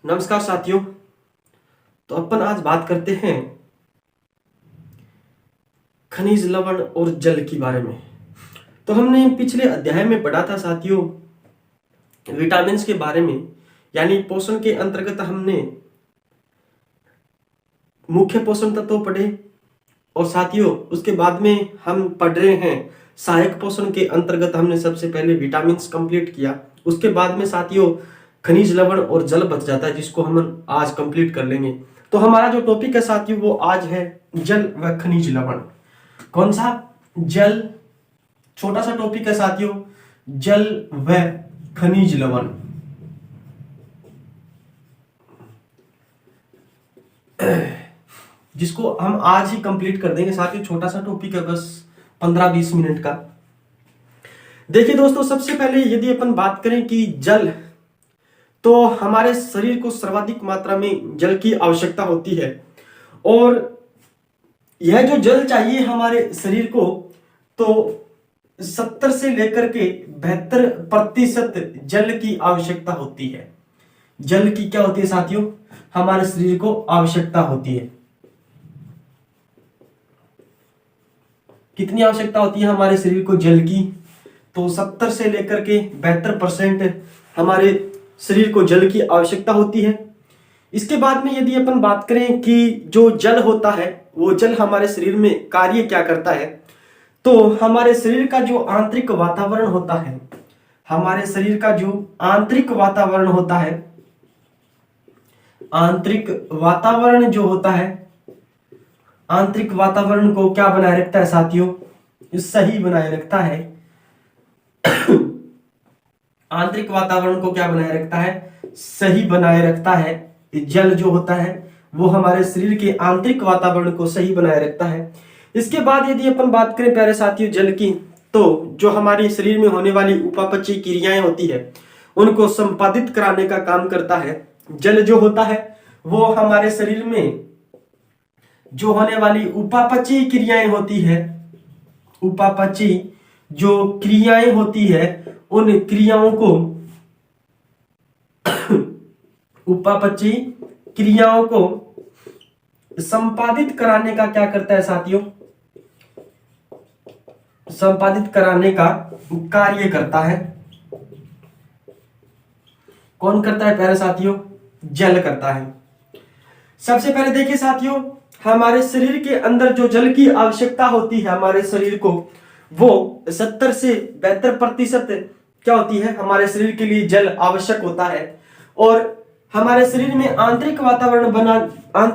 नमस्कार साथियों। तो अपन आज बात करते हैं खनिज लवण और जल के बारे में। तो हमने पिछले अध्याय में पढ़ा था साथियों विटामिन्स के बारे में, यानी पोषण के अंतर्गत हमने मुख्य पोषण तत्व पढ़े और साथियों उसके बाद में हम पढ़ रहे हैं सहायक पोषण के अंतर्गत हमने सबसे पहले विटामिन्स कंप्लीट किया। उसके बाद में साथियों खनिज लवण और जल बच जाता है, जिसको हम आज कंप्लीट कर लेंगे। तो हमारा जो टॉपिक है साथियों वो आज है जल व खनिज लवण। कौन सा? जल। छोटा सा टॉपिक है साथियों, जल व खनिज लवण। जिसको हम आज ही कंप्लीट कर देंगे साथियों। छोटा सा टॉपिक है, बस 15-20 मिनट का। देखिए दोस्तों, सबसे पहले यदि अपन बात करें कि जल, तो हमारे शरीर को सर्वाधिक मात्रा में जल की आवश्यकता होती है और यह जो जल चाहिए हमारे शरीर को, तो 70 से लेकर के 72% जल की आवश्यकता होती है। जल की क्या होती है साथियों? हमारे शरीर को आवश्यकता होती है। कितनी आवश्यकता होती है हमारे शरीर को जल की? तो 70 से लेकर के 72% हमारे शरीर को जल की आवश्यकता होती है। इसके बाद में यदि अपन बात करें कि जो जल होता है वो जल हमारे शरीर में कार्य क्या करता है, तो हमारे शरीर का जो आंतरिक वातावरण होता है, हमारे शरीर का जो आंतरिक वातावरण होता है, आंतरिक वातावरण जो होता है, आंतरिक वातावरण को क्या बनाए रखता है साथियों? सही बनाए रखता है। आंतरिक वातावरण को क्या बनाए रखता है? सही बनाए रखता है। जल जो होता है वो हमारे शरीर के आंतरिक वातावरण को सही बनाए रखता है। इसके बाद यदि अपन बात करें प्यारे साथियों जल की, तो जो हमारे शरीर में होने वाली उपापचयी क्रियाएं होती है उनको संपादित कराने का काम करता है। जल जो होता है वो हमारे शरीर में जो होने वाली उपापचयी क्रियाएं होती है, उपापचयी जो क्रियाएं होती है उन क्रियाओं को, उपापचयी क्रियाओं को संपादित कराने का क्या करता है साथियों? संपादित कराने का कार्य करता है। कौन करता है प्यारे साथियों? जल करता है। सबसे पहले देखिए साथियों, हमारे शरीर के अंदर जो जल की आवश्यकता होती है हमारे शरीर को, वो 70 से 72% क्या होती है? हमारे शरीर के लिए जल आवश्यक होता है। और हमारे शरीर में आंतरिक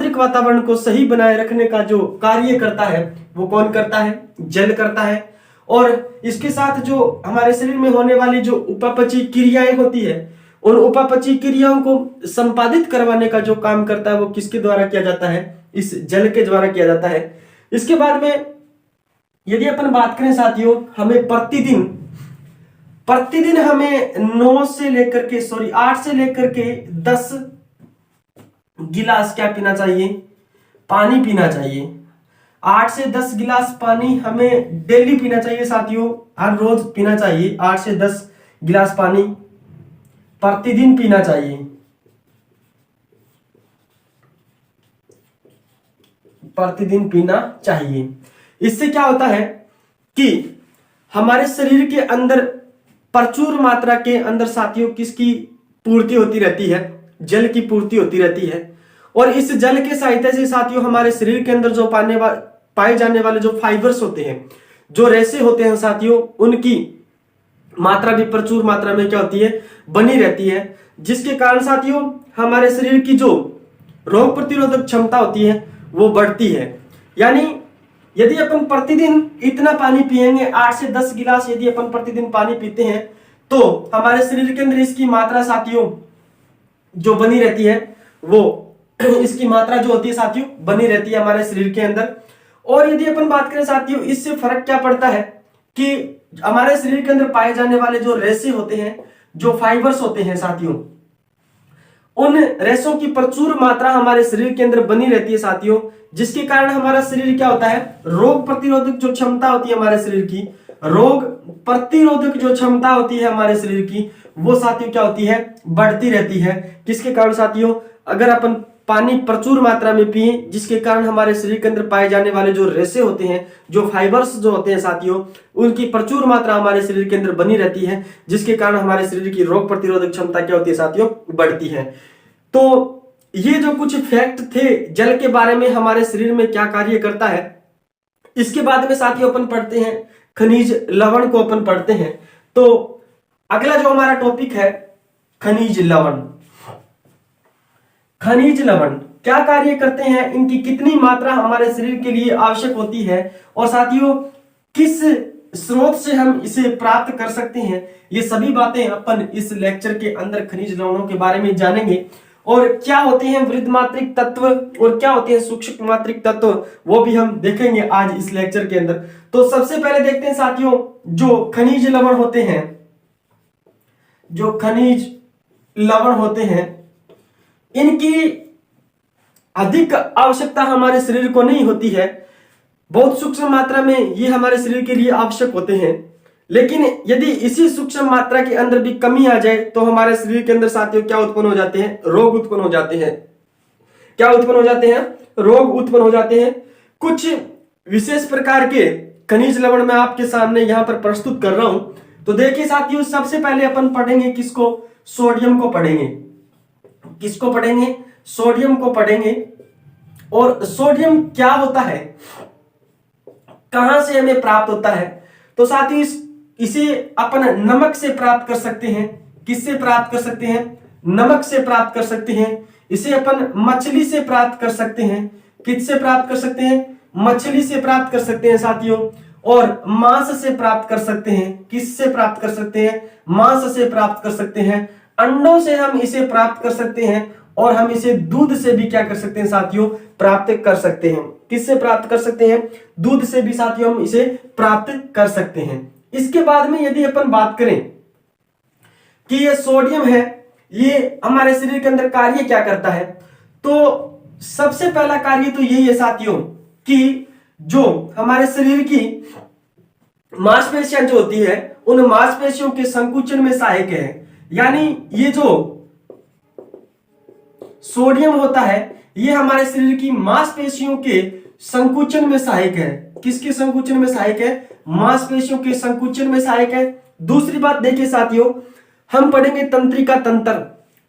वातावरण को सही बनाए रखने का जो कार्य करता है वो कौन करता है? जल करता है। और इसके साथ जो हमारे शरीर में होने वाली जो उपापचयी क्रियाएं होती है उन उपापचयी क्रियाओं को संपादित करवाने का जो काम करता है वो किसके द्वारा किया जाता है? इस जल के द्वारा किया जाता है। इसके बाद में यदि अपन बात करें साथियों, हमें प्रतिदिन हमें 8 से लेकर के 10 गिलास क्या पीना चाहिए? पानी पीना चाहिए। 8 से 10 गिलास पानी हमें डेली पीना चाहिए साथियों, हर रोज पीना चाहिए। 8 से 10 गिलास पानी प्रतिदिन पीना चाहिए। प्रतिदिन पीना चाहिए। इससे क्या होता है कि हमारे शरीर के अंदर प्रचुर मात्रा के अंदर साथियों किसकी पूर्ति होती रहती है? जल की पूर्ति होती रहती है। और इस जल के सहायता से साथियों हमारे शरीर के अंदर जो पाए जाने वाले जो फाइबर्स होते हैं, जो रेशे होते हैं साथियों, उनकी मात्रा भी प्रचुर मात्रा में क्या होती है? बनी रहती है। जिसके कारण साथियों हमारे शरीर की जो रोग प्रतिरोधक क्षमता होती है वो बढ़ती है। यानी यदि अपन प्रतिदिन इतना पानी पिएंगे, 8 से 10 गिलास यदि अपन प्रतिदिन पानी पीते हैं, तो हमारे शरीर के अंदर इसकी मात्रा साथियों जो बनी रहती है वो इसकी मात्रा जो होती है साथियों बनी रहती है हमारे शरीर के अंदर। और यदि अपन बात करें साथियों, इससे फर्क क्या पड़ता है कि हमारे शरीर के अंदर पाए जाने वाले जो रेशे होते हैं, जो फाइबर्स होते हैं साथियों, उन रेशों की प्रचुर मात्रा हमारे शरीर के अंदर बनी रहती है साथियों। जिसके कारण हमारा शरीर क्या होता है? रोग प्रतिरोधक जो क्षमता होती है हमारे शरीर की, रोग प्रतिरोधक जो क्षमता होती है हमारे शरीर की, वो साथियों क्या होती है, बढ़ती रहती है। किसके कारण साथियों, अगर अपन पानी प्रचुर मात्रा में पिए, जिसके कारण हमारे शरीर के अंदर पाए जाने वाले जो रेशे होते हैं, जो फाइबर्स जो होते हैं साथियों, उनकी प्रचुर मात्रा हमारे शरीर के अंदर बनी रहती है, जिसके कारण हमारे शरीर की रोग प्रतिरोधक क्षमता क्या होती है साथियों, बढ़ती है। तो ये जो कुछ फैक्ट थे जल के बारे में, हमारे शरीर में क्या कार्य करता है, इसके बाद में साथियों अपन पढ़ते हैं खनिज लवण को अपन पढ़ते हैं। तो अगला जो हमारा टॉपिक है खनिज लवण। खनिज लवण क्या कार्य करते हैं, इनकी कितनी मात्रा हमारे शरीर के लिए आवश्यक होती है, और साथियों किस स्रोत से हम इसे प्राप्त कर सकते हैं, ये सभी बातें अपन इस लेक्चर के अंदर खनिज लवणों के बारे में जानेंगे। और क्या होते हैं वृद्धमात्रिक तत्व और क्या होते हैं सूक्ष्म मात्रिक तत्व, वो भी हम देखेंगे आज इस लेक्चर के अंदर। तो सबसे पहले देखते हैं साथियों, जो खनिज लवण होते हैं, जो खनिज लवण होते हैं, इनकी अधिक आवश्यकता हमारे शरीर को नहीं होती है। बहुत सूक्ष्म मात्रा में ये हमारे शरीर के लिए आवश्यक होते हैं, लेकिन यदि इसी सूक्ष्म मात्रा के अंदर भी कमी आ जाए तो हमारे शरीर के अंदर साथियों क्या उत्पन्न हो जाते हैं, रोग उत्पन्न हो जाते हैं। क्या उत्पन्न हो जाते हैं, रोग उत्पन्न हो जाते हैं। कुछ विशेष प्रकार के खनिज लवण मैं आपके सामने यहां पर प्रस्तुत कर रहा हूं। तो देखिए साथियों, सबसे पहले अपन पढ़ेंगे किसको, सोडियम को पढ़ेंगे। किसको पढ़ेंगे, सोडियम को पढ़ेंगे। और सोडियम क्या होता है, कहां से हमें प्राप्त होता है, तो साथियों इसे अपन नमक से प्राप्त कर सकते हैं। किससे प्राप्त कर सकते हैं, नमक से प्राप्त कर सकते हैं। इसे अपन मछली से प्राप्त कर सकते हैं। किससे प्राप्त कर सकते हैं, मछली से प्राप्त कर सकते हैं साथियों। और मांस से प्राप्त कर सकते हैं। किससे प्राप्त कर सकते हैं, मांस से प्राप्त कर सकते हैं। अंडों से हम इसे प्राप्त कर सकते हैं, और हम इसे दूध से भी क्या कर सकते हैं साथियों, प्राप्त कर सकते हैं। किससे प्राप्त कर सकते हैं, दूध से भी साथियों हम इसे प्राप्त कर सकते हैं। इसके बाद में यदि अपन बात करें कि ये सोडियम है, ये हमारे शरीर के अंदर कार्य क्या करता है, तो सबसे पहला कार्य तो यही है साथियों कि जो हमारे शरीर की मांसपेशियां जो होती है, उन मांसपेशियों के संकुचन में सहायक है। यानी ये जो सोडियम होता है, ये हमारे शरीर की मांसपेशियों के संकुचन में सहायक है। किसके संकुचन में सहायक है, मांसपेशियों के संकुचन में सहायक है। दूसरी बात देखिए साथियों, हम पढ़ेंगे तंत्रिका तंत्र।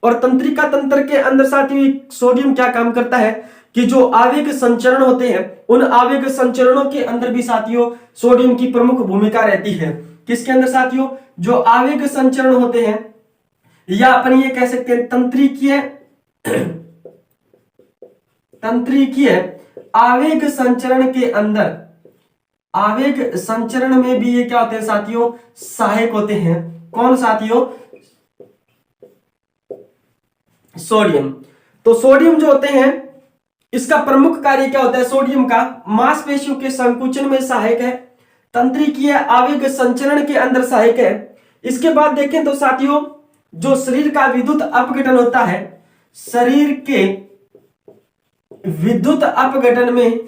और तंत्रिका तंत्र के अंदर साथियों सोडियम क्या काम करता है कि जो आवेग संचरण होते हैं, उन आवेग संचरणों के अंदर भी साथियों सोडियम की प्रमुख भूमिका रहती है। किसके अंदर साथियों, जो आवेग संचरण होते हैं, या अपन ये कह सकते हैं तंत्रिकीय आवेग संचरण के अंदर, आवेग संचरण में भी ये क्या होते हैं साथियों, सहायक होते हैं। कौन साथियों, सोडियम। तो सोडियम जो होते हैं, इसका प्रमुख कार्य क्या होता है, सोडियम का मांसपेशियों के संकुचन में सहायक है, तंत्रिकीय आवेग संचरण के अंदर सहायक है। इसके बाद देखें तो साथियों, जो शरीर का विद्युत अपघटन होता है, शरीर के विद्युत अपघटन में,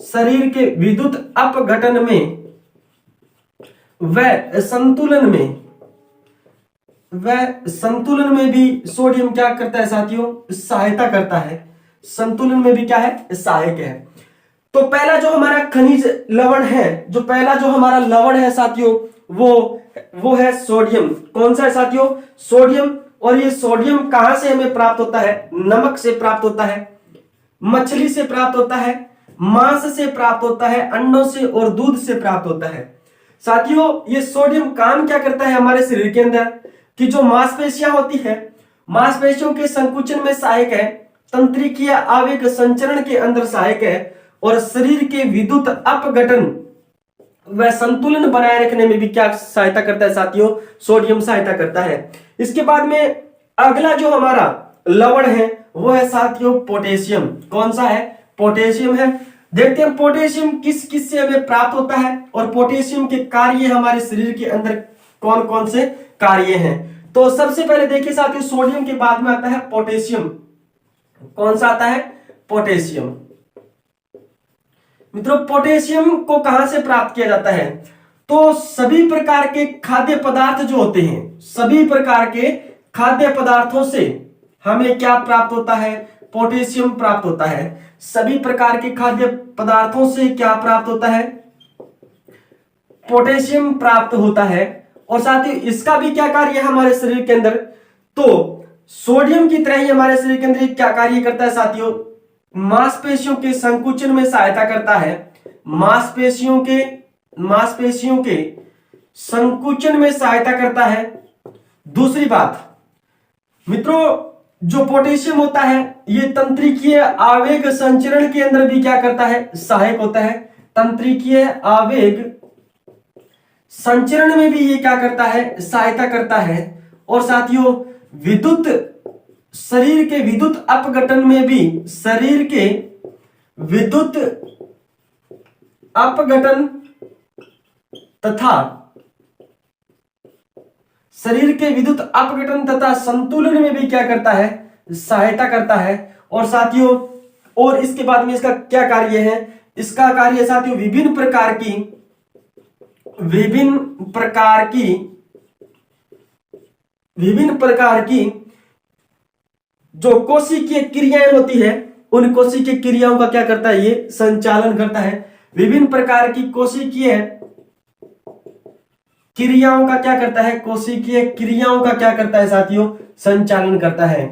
शरीर के विद्युत अपघटन में व संतुलन में भी सोडियम क्या करता है साथियों, सहायता करता है। संतुलन में भी क्या है, सहायक है। तो पहला जो हमारा खनिज लवण है, जो पहला जो हमारा लवण है साथियों, वो है सोडियम। कौन सा है साथियों, सोडियम। और ये सोडियम कहां से हमें प्राप्त होता है, नमक से प्राप्त होता है, मछली से प्राप्त होता है, मांस से प्राप्त होता है, अंडों से और दूध से प्राप्त होता है। साथियों ये सोडियम काम क्या करता है हमारे शरीर के अंदर कि जो मांसपेशियां होती है, मांसपेशियों के संकुचन में सहायक है, तंत्रिकीय आवेग संचरण के अंदर सहायक है, और शरीर के विद्युत अपघटन व संतुलन बनाए रखने में भी क्या सहायता करता है साथियों, सोडियम सहायता करता है। इसके बाद में अगला जो हमारा लवण है वो है साथियों पोटेशियम। कौन सा है, पोटेशियम है। देखते हैं पोटेशियम किस किस से हमें प्राप्त होता है, और पोटेशियम के कार्य हमारे शरीर के अंदर कौन कौन से कार्य हैं। तो सबसे पहले देखिए साथियों, सोडियम के बाद में आता है पोटेशियम। कौन सा आता है, पोटेशियम। मित्रों पोटेशियम को कहां से प्राप्त किया जाता है, तो सभी प्रकार के खाद्य पदार्थ जो होते हैं, सभी प्रकार के खाद्य पदार्थों से हमें क्या प्राप्त होता है? पोटेशियम प्राप्त होता है। सभी प्रकार के खाद्य पदार्थों से क्या प्राप्त होता है? पोटेशियम प्राप्त होता है। और साथ ही इसका भी क्या कार्य है हमारे शरीर के अंदर? तो सोडियम की तरह ही हमारे शरीर के अंदर क्या कार्य करता है साथियों? मांसपेशियों के संकुचन में सहायता करता है। मांसपेशियों के संकुचन में सहायता करता है। दूसरी बात मित्रों, जो पोटेशियम होता है ये तंत्रिकीय आवेग संचरण के अंदर भी क्या करता है? सहायक होता है। तंत्रिकीय आवेग संचरण में भी ये क्या करता है? सहायता करता है। और साथियों शरीर के विद्युत अपघटन में भी, शरीर के विद्युत अपघटन तथा संतुलन में भी क्या करता है? सहायता करता है। और साथियों और इसके बाद में इसका क्या कार्य है? इसका कार्य साथियों विभिन्न प्रकार की जो कोशिकीय क्रियाएं होती है, उन कोशिकीय क्रियाओं का क्या करता है? ये संचालन करता है। विभिन्न प्रकार की कोशिकीय क्रियाओं का क्या करता है? कोशिकीय क्रियाओं का क्या करता है साथियों? संचालन करता है।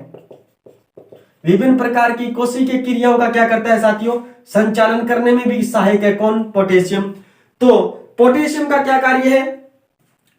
विभिन्न प्रकार की कोशिकीय क्रियाओं का क्या करता है साथियों? संचालन करने में भी सहायक है। कौन? पोटेशियम। तो पोटेशियम का क्या कार्य है?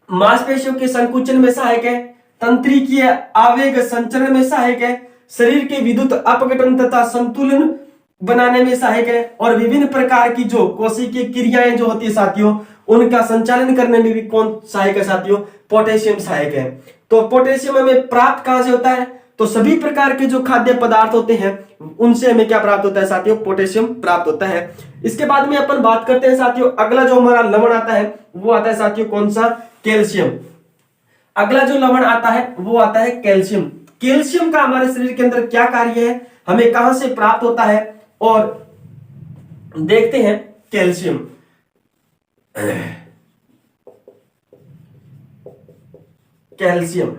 मांसपेशियों के संकुचन में सहायक है, तंत्रिकीय आवेग संचरण में सहायक है, शरीर के विद्युत अपघटन तथा संतुलन बनाने में सहायक है, और विभिन्न प्रकार की जो कोशिकीय क्रियाएं जो होती है साथियों, उनका संचालन करने में भी कौन सहायक है साथियों? पोटेशियम सहायक है। तो पोटेशियम हमें प्राप्त कहां से होता है? तो सभी प्रकार के जो खाद्य पदार्थ होते हैं उनसे हमें क्या प्राप्त होता है साथियों? पोटेशियम प्राप्त होता है। इसके बाद में अपन बात करते हैं साथियों, अगला जो हमारा लवण आता है वो आता है साथियों कौन सा? कैल्शियम। अगला जो लवण आता है वो आता है कैल्शियम। कैल्शियम का हमारे शरीर के अंदर क्या कार्य है, हमें कहां से प्राप्त होता है, और देखते हैं कैल्शियम। कैल्शियम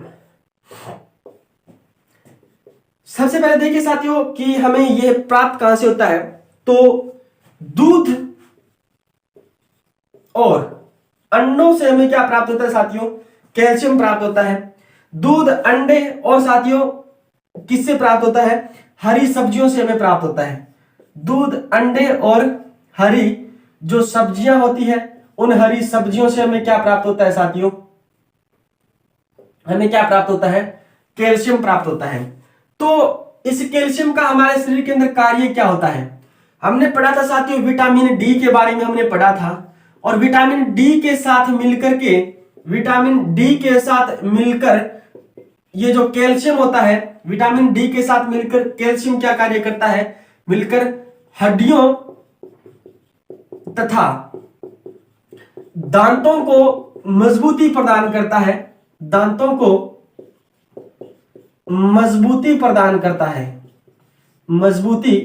सबसे पहले देखिए साथियों कि हमें यह प्राप्त कहां से होता है। तो दूध और अंडों से हमें क्या प्राप्त होता है साथियों? कैल्शियम प्राप्त होता है। दूध, अंडे और साथियों किससे प्राप्त होता है? हरी सब्जियों से हमें प्राप्त होता है। दूध, अंडे और हरी जो सब्जियां होती है, उन हरी सब्जियों से हमें क्या प्राप्त होता है साथियों? हमें क्या प्राप्त होता है? कैल्शियम प्राप्त होता है। तो इस कैल्शियम का हमारे शरीर के अंदर कार्य क्या होता है? हमने पढ़ा था साथियों विटामिन डी के बारे में हमने पढ़ा था, और विटामिन डी के साथ मिलकर ये जो कैल्शियम होता है, विटामिन डी के साथ मिलकर कैल्शियम क्या कार्य करता है? मिलकर हड्डियों तथा दांतों को मजबूती प्रदान करता है। दांतों को मजबूती प्रदान करता है। मजबूती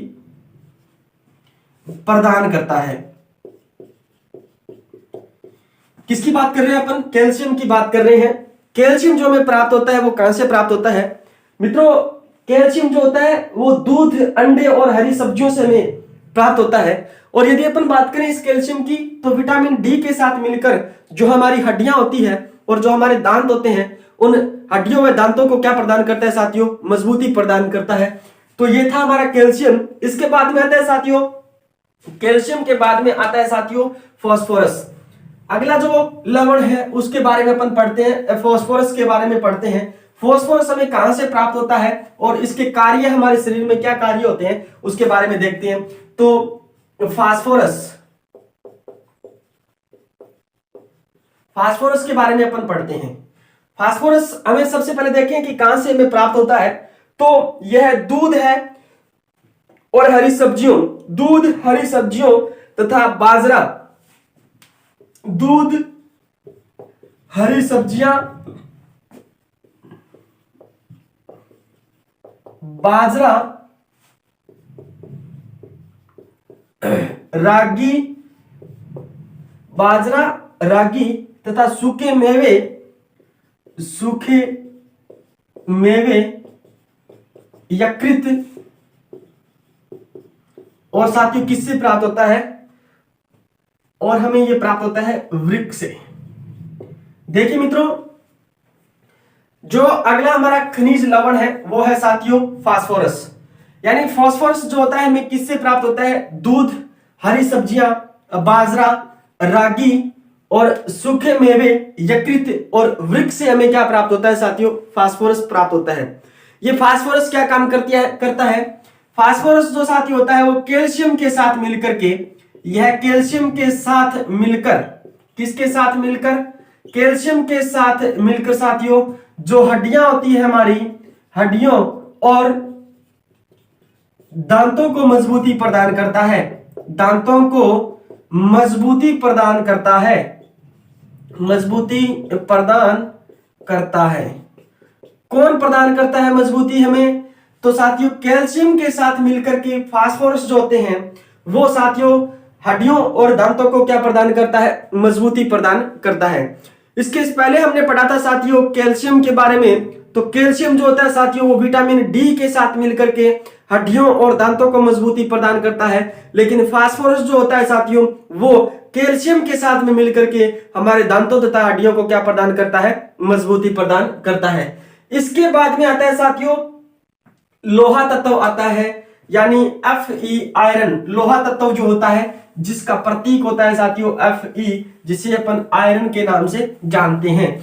प्रदान करता है। किसकी बात कर रहे हैं अपन? कैल्शियम की बात कर रहे हैं। कैल्शियम जो हमें प्राप्त होता है वो कहां से प्राप्त होता है मित्रों? कैल्शियम जो होता है वो दूध, अंडे और हरी सब्जियों से हमें प्राप्त होता है। और यदि अपन बात करें इस कैल्शियम की, तो विटामिन डी के साथ मिलकर जो हमारी हड्डियां होती है और जो हमारे दांत होते हैं, उन हड्डियों व दांतों को क्या प्रदान करता है साथियों? मजबूती प्रदान करता है। तो ये था हमारा कैल्शियम। इसके बाद में आता है साथियों, कैल्शियम के बाद में आता है साथियों फास्फोरस। अगला जो लवण है उसके बारे में अपन पढ़ते हैं, फास्फोरस के बारे में पढ़ते हैं। फास्फोरस हमें कहां से प्राप्त होता है और इसके कार्य, हमारे शरीर में क्या कार्य होते हैं उसके बारे में देखते हैं। तो फास्फोरस के बारे में अपन पढ़ते हैं। फास्फोरस हमें सबसे पहले देखें कि कहां से हमें प्राप्त होता है। तो यह दूध है और हरी सब्जियों, दूध, हरी सब्जियों तथा बाजरा, दूध, हरी सब्जियां, बाजरा, रागी, बाजरा रागी तथा सूखे मेवे यकृत और साथियों किससे प्राप्त होता है, और हमें यह प्राप्त होता है वृक्क से। देखिए मित्रों, जो अगला हमारा खनिज लवण है वो है साथियों फास्फोरस। यानी फास्फोरस जो होता है हमें किससे प्राप्त होता है, दूध, हरी सब्जियां, बाजरा, रागी और सूखे मेवे यकृत और वृक्क से हमें क्या प्राप्त होता है साथियों, फास्फोरस प्राप्त होता है। ये फास्फोरस क्या काम करता है, फास्फोरस जो साथियों होता है वो कैल्शियम के साथ मिलकर के, यह कैल्शियम के साथ मिलकर, किसके साथ मिलकर, कैल्शियम के साथ मिलकर साथियों जो हड्डियां होती है हमारी, हड्डियों और दांतों को मजबूती प्रदान करता है, दांतों को मजबूती प्रदान करता है, मजबूती प्रदान करता है। कौन प्रदान करता है मजबूती हमें, तो साथियों कैल्शियम के साथ मिलकर के फास्फोरस जो होते हैं वो साथियों हड्डियों और दांतों को क्या प्रदान करता है, मजबूती प्रदान करता है। इसके पहले हमने पढ़ा था साथियों कैल्शियम के बारे में, तो कैल्शियम जो होता है साथियों वो विटामिन डी के साथ मिलकर के हड्डियों और दांतों को मजबूती प्रदान करता है, लेकिन फास्फोरस जो होता है साथियों वो कैल्शियम के साथ में मिलकर के हमारे दांतों तथा हड्डियों को क्या प्रदान करता है, मजबूती प्रदान करता है। इसके बाद में आता है साथियों लोहा तत्व आता है, यानी Fe आयरन। लोहा तत्व जो होता है जिसका प्रतीक होता है साथियों Fe, जिसे अपन आयरन के नाम से जानते हैं।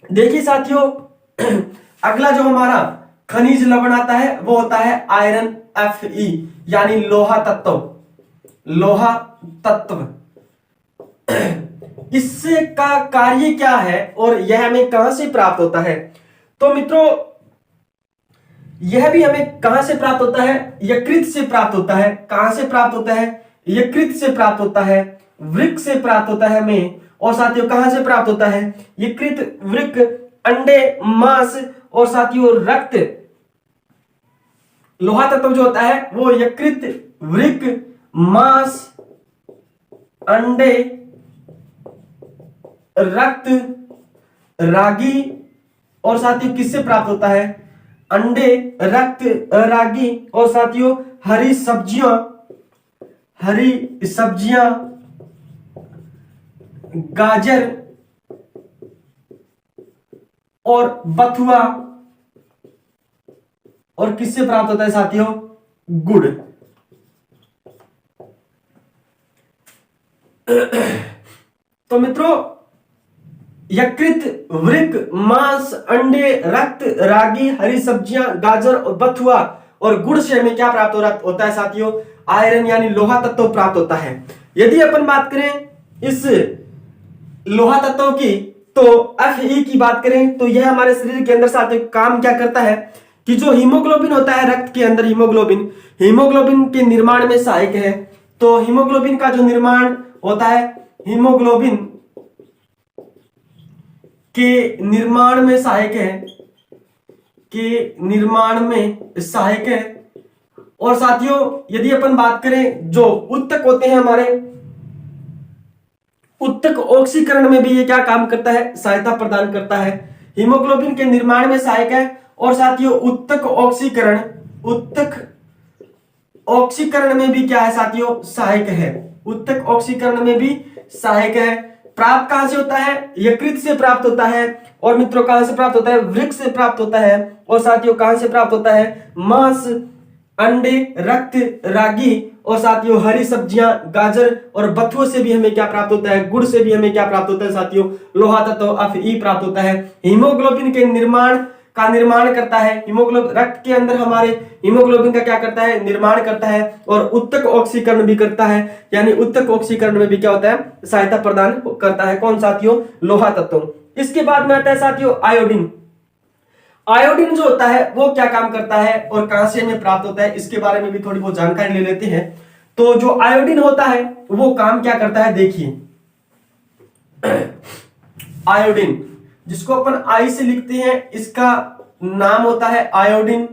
देखिए साथियों अगला जो हमारा खनिज लवण आता है वो होता है आयरन Fe, यानी लोहा तत्व, लोहा तत्व। इससे का कार्य क्या है और यह हमें कहां से प्राप्त होता है, तो मित्रों यह भी हमें कहां से प्राप्त होता है, यकृत से प्राप्त होता है। कहां से प्राप्त होता है, यकृत से प्राप्त होता है, वृक्क से प्राप्त होता है हमें, और साथियों कहां से प्राप्त होता है, यकृत, वृक्क, अंडे, मांस और साथियों रक्त। लोहा तत्व जो होता है वो यकृत, वृक्क, मांस, अंडे, रक्त, रागी और साथियों किससे प्राप्त होता है, अंडे, रक्त, रागी और साथियों हरी सब्जियां, गाजर और बथुआ, और किससे प्राप्त होता है साथियों, गुड़। तो मित्रों यकृत, वृक्क, मांस, अंडे, रक्त, रागी, हरी सब्जियां, गाजर और बथुआ और गुड़ से हमें क्या प्राप्त होता है साथियों, आयरन यानी लोहा तत्व प्राप्त होता है। यदि अपन बात करें इस लोहा तत्व की, तो Fe की बात करें तो यह हमारे शरीर के अंदर साथियों काम क्या करता है कि जो हीमोग्लोबिन होता है रक्त के अंदर, हीमोग्लोबिन के निर्माण में सहायक है। तो हीमोग्लोबिन का जो निर्माण होता है, हीमोग्लोबिन के निर्माण में सहायक है, और साथियों यदि अपन बात करें जो उत्तक होते हैं हमारे, उत्तक ऑक्सीकरण में भी ये क्या काम करता है, सहायता प्रदान करता है। हीमोग्लोबिन के निर्माण में सहायक है, और साथियों उत्तक ऑक्सीकरण में भी क्या है साथियों, सहायक है। उत्तक ऑक्सीकरण में भी सहायक है। प्राप्त कहां से होता है, यकृत से प्राप्त होता है, और मित्रों कहां से प्राप्त होता है, वृक्क से प्राप्त होता है, और साथियों कहां से प्राप्त होता है, मांस, अंडे, रक्त, रागी और साथियों हरी सब्जियां, गाजर और बथुओं से भी हमें क्या प्राप्त होता है, गुड़ से भी हमें क्या प्राप्त होता है साथियों, लोहा तत्व Fe प्राप्त होता है। हीमोग्लोबिन के निर्माण करता है, हीमोग्लोबिन रक्त के अंदर हमारे हीमोग्लोबिन का क्या करता है, निर्माण करता है, और उत्तक ऑक्सीकरण भी करता है, यानी उत्तक ऑक्सीकरण में भी क्या होता है, सहायता प्रदान करता है। कौन साथियों, लोहा तत्व। इसके बाद में आता है साथियों आयोडीन। आयोडीन जो होता है वो क्या काम करता है और कहां से हमें प्राप्त होता है, इसके बारे में भी थोड़ी बहुत जानकारी ले लेते हैं। तो जो आयोडीन होता है वो काम क्या करता है, देखिए आयोडीन जिसको अपन आई से लिखते हैं, इसका नाम होता है आयोडीन।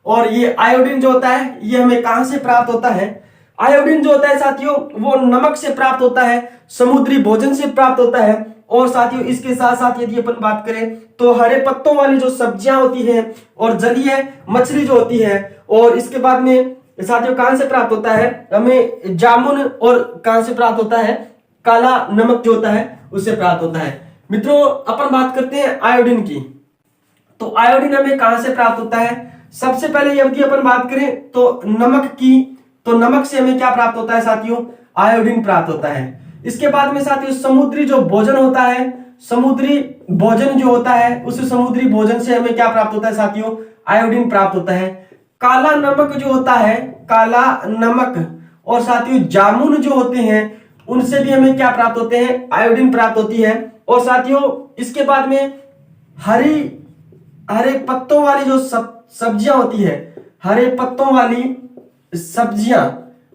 और ये आयोडीन जो होता है ये हमें कहां से प्राप्त होता है, आयोडीन जो होता है साथियों वो नमक से प्राप्त होता है, समुद्री भोजन से प्राप्त होता है। और साथियों इसके साथ साथ यदि अपन बात करें तो हरे पत्तों वाली जो सब्जियां होती हैं और जलीय मछली जो होती है, और इसके बाद में साथियों कहां से प्राप्त होता है, हमें जामुन, और कहां से प्राप्त होता है, काला नमक जो होता है उससे प्राप्त होता है। मित्रों अपन बात करते हैं आयोडीन की। तो आयोडीन हमें कहां से प्राप्त होता है, सबसे पहले यदि अपन बात करें तो नमक की, तो नमक से हमें क्या प्राप्त होता है साथियों, आयोडीन प्राप्त होता है। इसके बाद में साथियों समुद्री जो भोजन होता है, समुद्री भोजन जो होता है उस समुद्री भोजन से हमें क्या प्राप्त होता है साथियों, आयोडीन प्राप्त होता है। काला नमक जो होता है, काला नमक और साथियों जामुन जो होते हैं उनसे भी हमें क्या प्राप्त होते हैं, आयोडीन प्राप्त होती है। और साथियों इसके बाद में हरे पत्तों वाली जो सब्जियां होती है, हरे पत्तों वाली सब्जियां,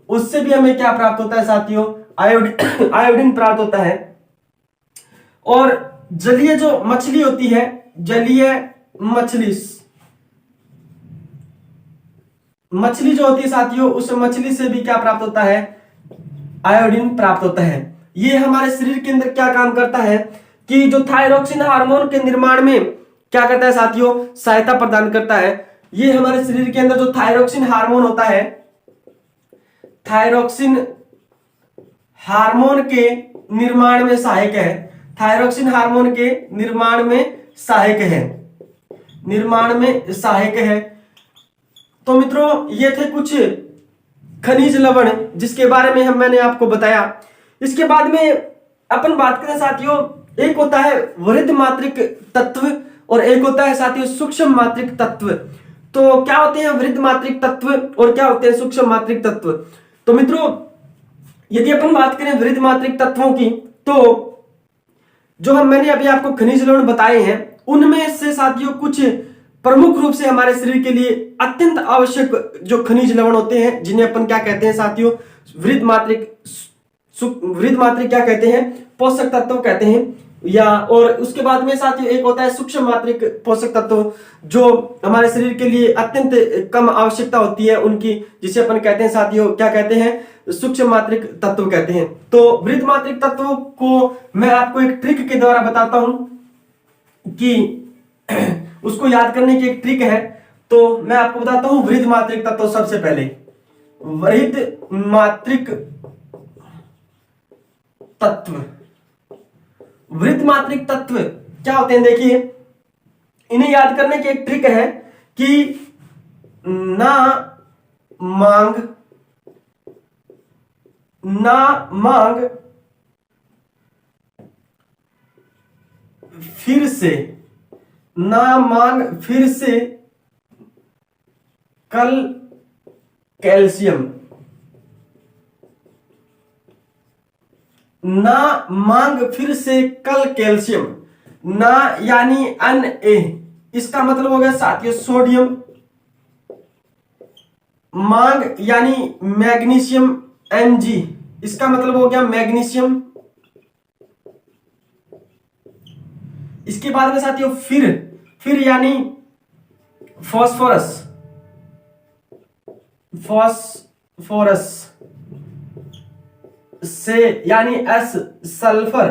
उससे भी हमें क्या प्राप्त होता है साथियों, आयोडीन आयोडीन प्राप्त होता है। और जलीय जो मछली होती है, जलीय मछली जो होती है साथियों, उस मछली से भी क्या प्राप्त होता है, आयोडीन प्राप्त होता है। ये हमारे शरीर के अंदर क्या काम करता है कि जो थायरोक्सिन हार्मोन के निर्माण में क्या करता है साथियों, सहायता प्रदान करता है। ये हमारे शरीर के अंदर जो थायरोक्सिन हार्मोन होता है, थायरोक्सिन हार्मोन के निर्माण में सहायक है, थायरोक्सिन हार्मोन के निर्माण में सहायक है, निर्माण में सहायक है। तो मित्रों ये थे कुछ खनिज लवण जिसके बारे में मैंने आपको बताया। इसके बाद में अपन बात करें साथियों, एक होता है वृद्ध मात्रिक तत्व और एक होता है साथियों सूक्ष्म मात्रिक तत्व। तो क्या होते हैं वृद्ध मात्रिक तत्व और क्या होते हैं सूक्ष्म मात्रिक तत्व। तो मित्रों यदि अपन बात करें वृद्ध मात्रिक तत्वों की, तो जो मैंने अभी आपको खनिज लवण बताए हैं उनमें से साथियों कुछ प्रमुख रूप से हमारे शरीर के लिए अत्यंत आवश्यक जो खनिज लवण होते हैं, जिन्हें अपन क्या कहते हैं साथियों, वृद्ध मात्रिक क्या कहते हैं, पोषक तत्व कहते हैं। या और उसके बाद में साथियों एक होता है सूक्ष्म मात्रिक पोषक तत्व, जो हमारे शरीर के लिए अत्यंत कम आवश्यकता होती है उनकी, जिसे अपन कहते हैं साथियों क्या कहते हैं, सूक्ष्म मात्रिक तत्व कहते हैं। तो वृद्ध मात्रिक तत्वों को मैं आपको एक ट्रिक के द्वारा बताता हूं कि उसको याद करने की एक ट्रिक है। तो मैं आपको बताता हूं वृद्ध मात्रिक तत्व। सबसे पहले वृद्ध मात्रिक तत्व, वृद्ध मात्रिक तत्व क्या होते हैं, देखिए इन्हें याद करने की एक ट्रिक है कि ना मांग फिर से, ना मांग फिर से कल कैल्शियम, ना मांग फिर से कल कैल्शियम। ना यानी Na, इसका मतलब हो गया साथियों सोडियम। मांग यानी मैग्नीशियम, Mg, इसका मतलब हो गया मैग्नीशियम। इसके बाद में साथियों फिर यानी फास्फोरस से यानी S, सल्फर।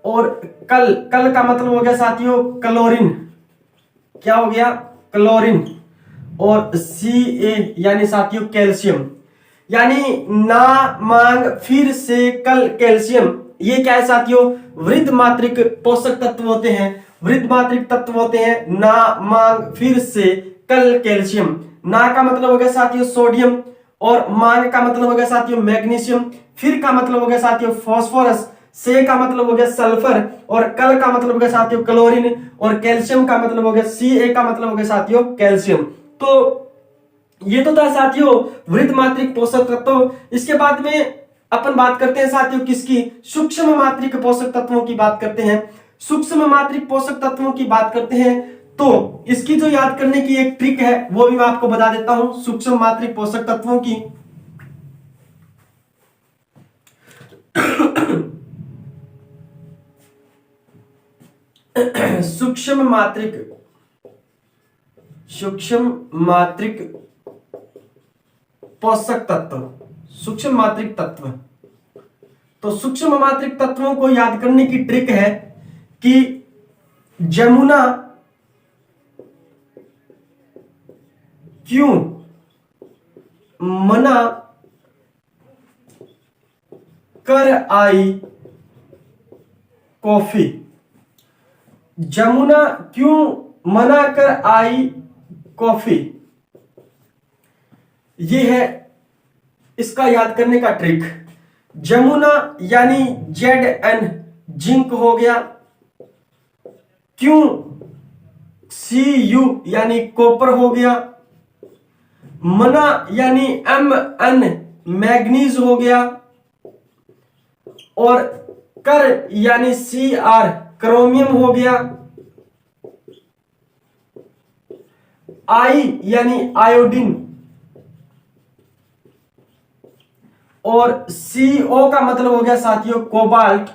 और कल का मतलब हो गया साथियों क्लोरीन, क्या हो गया, क्लोरीन। और Ca यानी साथियों कैल्शियम। यानी ना मांग फिर से कल कैल्शियम, ये क्या है साथियों, वृद्ध मात्रिक पोषक तत्व होते हैं, वृद्ध मात्रिक तत्व होते हैं। ना मांग फिर से कल कैल्शियम, ना का मतलब हो गया साथियों सोडियम, और मांग का मतलब हो गया साथियों मैग्नीशियम, फिर का मतलब हो गया साथियों फास्फोरस, से का मतलब हो गया सल्फर, और कल का मतलब हो गया साथियों क्लोरीन, और कैल्शियम का मतलब हो गया Ca का मतलब हो गया साथियों कैल्शियम। तो ये तो था साथियों वृद्ध मात्रिक पोषक तत्व। इसके बाद में अपन बात करते हैं साथियों किसकी, सूक्ष्म मात्रिक पोषक तत्वों की बात करते हैं। सूक्ष्म मात्रिक पोषक तत्वों की बात करते हैं तो इसकी जो याद करने की एक ट्रिक है वो भी मैं आपको बता देता हूं। सूक्ष्म मात्रिक पोषक तत्वों की सूक्ष्म मात्रिक पोषक तत्व, सूक्ष्म मात्रिक तत्व। तो सूक्ष्म मात्रिक तत्वों को याद करने की ट्रिक है कि जमुना क्यों मना कर आई कॉफी। जमुना क्यों मना कर आई कॉफी, ये है इसका याद करने का ट्रिक। जमुना यानी Zn जिंक हो गया, क्यों Cu यानी कॉपर हो गया, मना यानी Mn मैग्नीज हो गया, और कर यानी Cr क्रोमियम हो गया, आई यानी आयोडीन, और CO का मतलब हो गया साथियों कोबाल्ट,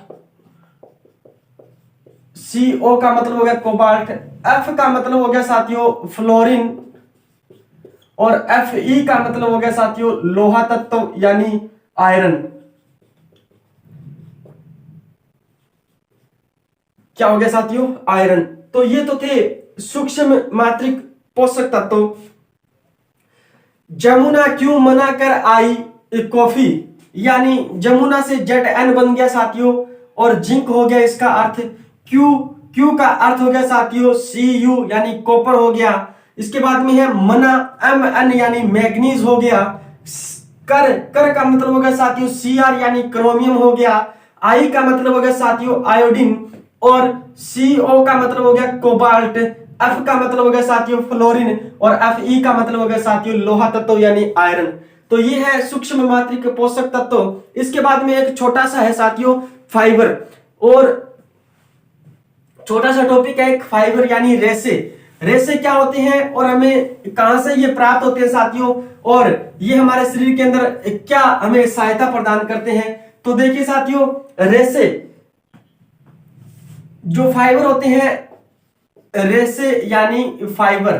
CO का मतलब हो गया कोबाल्ट, F का मतलब हो गया साथियों फ्लोरीन, और Fe का मतलब हो गया साथियों लोहा तत्व यानी आयरन। क्या हो गया साथियों? आयरन। तो ये तो थे सूक्ष्म मात्रिक पोषक तत्व। जमुना क्यों मना कर आई कॉफी, यानी जमुना से Zn बन गया साथियों, और जिंक हो गया इसका अर्थ, Q का अर्थ हो गया साथियों Cu यानी कॉपर हो गया। इसके बाद में है मना, Mn यानी मैग्नीज हो गया, कर का मतलब हो गया साथियों Cr यानी क्रोमियम हो गया, आई का मतलब हो गया साथियों आयोडीन, और CO का मतलब हो गया कोबाल्ट, F का मतलब हो गया साथियों फ्लोरीन, और Fe का मतलब हो गया साथियों लोहा तत्व यानी आयरन। तो ये है सूक्ष्म मात्रिक पोषक तत्व। इसके बाद में एक छोटा सा है साथियों फाइबर, और छोटा सा टॉपिक है एक फाइबर यानी रेशे। रेशे क्या होते हैं और हमें कहां से ये प्राप्त होते हैं साथियों, और ये हमारे शरीर के अंदर क्या हमें सहायता प्रदान करते हैं। तो देखिए साथियों, रेशे जो फाइबर होते हैं, रेशे यानी फाइबर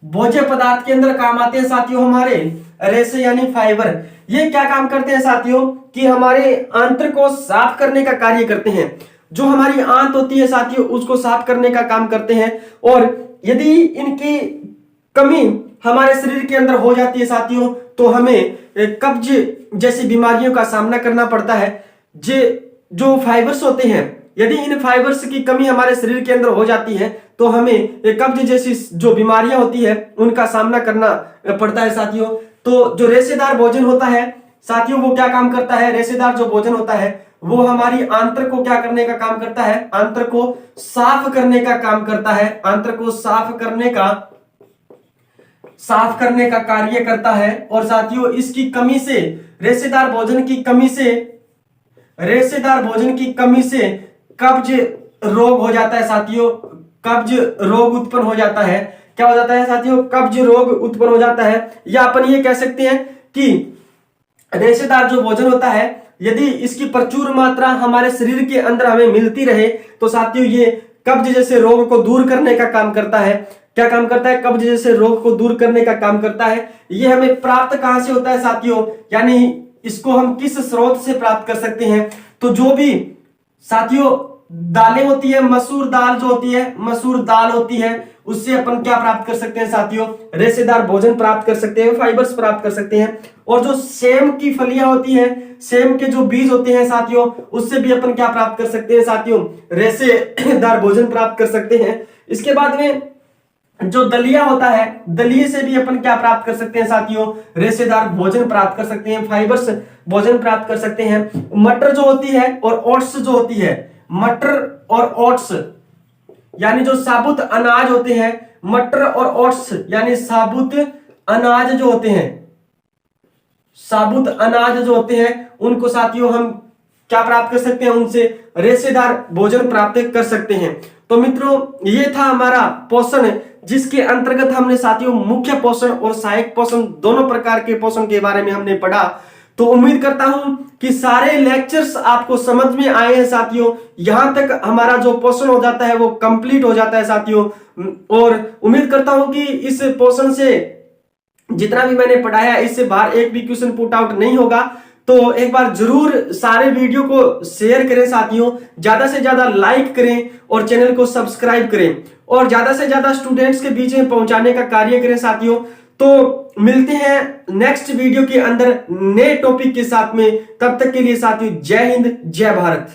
भोज्य पदार्थ के अंदर काम आते हैं साथियों हमारे रेशे यानी फाइबर। ये क्या काम करते हैं साथियों कि हमारे आंत्र को साफ करने का कार्य करते हैं। जो हमारी आंत होती है साथियों उसको साफ करने का काम करते हैं, और यदि इनकी कमी हमारे शरीर के अंदर हो जाती है साथियों तो हमें कब्ज जैसी बीमारियों का सामना करना पड़ता है। जो फाइबर्स होते हैं, यदि इन फाइबर्स की कमी हमारे शरीर के अंदर हो जाती है तो हमें कब्ज जैसी जो बीमारियां होती है उनका सामना करना पड़ता है साथियों। तो जो रेशेदार भोजन होता है साथियों वो क्या काम करता है, रेशेदार जो भोजन होता है वो हमारी आंत्र को क्या करने का काम करता है, आंत्र को साफ करने का काम करता है, आंत्र को साफ करने का कार्य करता है। और साथियों इसकी कमी से, रेशेदार भोजन की कमी से कब्ज रोग हो जाता है साथियों, कब्ज रोग उत्पन्न हो जाता है। क्या हो जाता है साथियों? कब्ज रोग उत्पन्न हो जाता है। या अपन ये कह सकते हैं कि रेशेदार जो भोजन होता है यदि इसकी प्रचुर मात्रा हमारे शरीर के अंदर हमें मिलती रहे तो साथियों ये कब्ज जैसे रोग को दूर करने का काम करता है। क्या काम करता है? कब्ज जैसे रोग को दूर करने का काम करता है। ये हमें प्राप्त कहां से होता है साथियों, यानी इसको हम किस स्रोत से प्राप्त कर सकते हैं? तो जो भी साथियों दालें होती है, मसूर दाल होती है, उससे अपन क्या प्राप्त कर सकते हैं साथियों? रेशेदार भोजन प्राप्त कर सकते हैं, फाइबर्स प्राप्त कर सकते हैं। और जो सेम की फलियां होती है, सेम के जो बीज होते हैं साथियों, उससे भी अपन क्या प्राप्त कर सकते हैं साथियों? रेशेदार भोजन प्राप्त कर सकते हैं। इसके बाद में जो दलिया होता है, दलिये से भी अपन क्या प्राप्त कर सकते हैं साथियों? रेशेदार भोजन प्राप्त कर सकते हैं, फाइबर्स भोजन प्राप्त कर सकते हैं। मटर जो होती है और ओट्स जो होती है, मटर और ओट्स यानी जो साबुत अनाज होते हैं, मटर और ओट्स यानी साबुत अनाज जो होते हैं उनको साथियों हम क्या प्राप्त कर सकते हैं? उनसे रेशेदार भोजन प्राप्त कर सकते हैं। तो मित्रों ये था हमारा पोषण, जिसके अंतर्गत हमने साथियों मुख्य पोषण और सहायक पोषण दोनों प्रकार के पोषण के बारे में हमने पढ़ा। तो उम्मीद करता हूं कि सारे लेक्चर्स आपको समझ में आए हैं साथियों। यहां तक हमारा जो पोषण हो जाता है वो कंप्लीट हो जाता है साथियों, और उम्मीद करता हूं कि इस पोषण से जितना भी मैंने पढ़ाया इससे बाहर एक भी क्वेश्चन पुट आउट नहीं होगा। तो एक बार जरूर सारे वीडियो को शेयर करें साथियों, ज्यादा से ज्यादा लाइक करें और चैनल को सब्सक्राइब करें और ज्यादा से ज्यादा स्टूडेंट्स के बीच में पहुंचाने का कार्य करें साथियों। तो मिलते हैं नेक्स्ट वीडियो के अंदर नए टॉपिक के साथ में, तब तक के लिए साथियों जय हिंद जय भारत।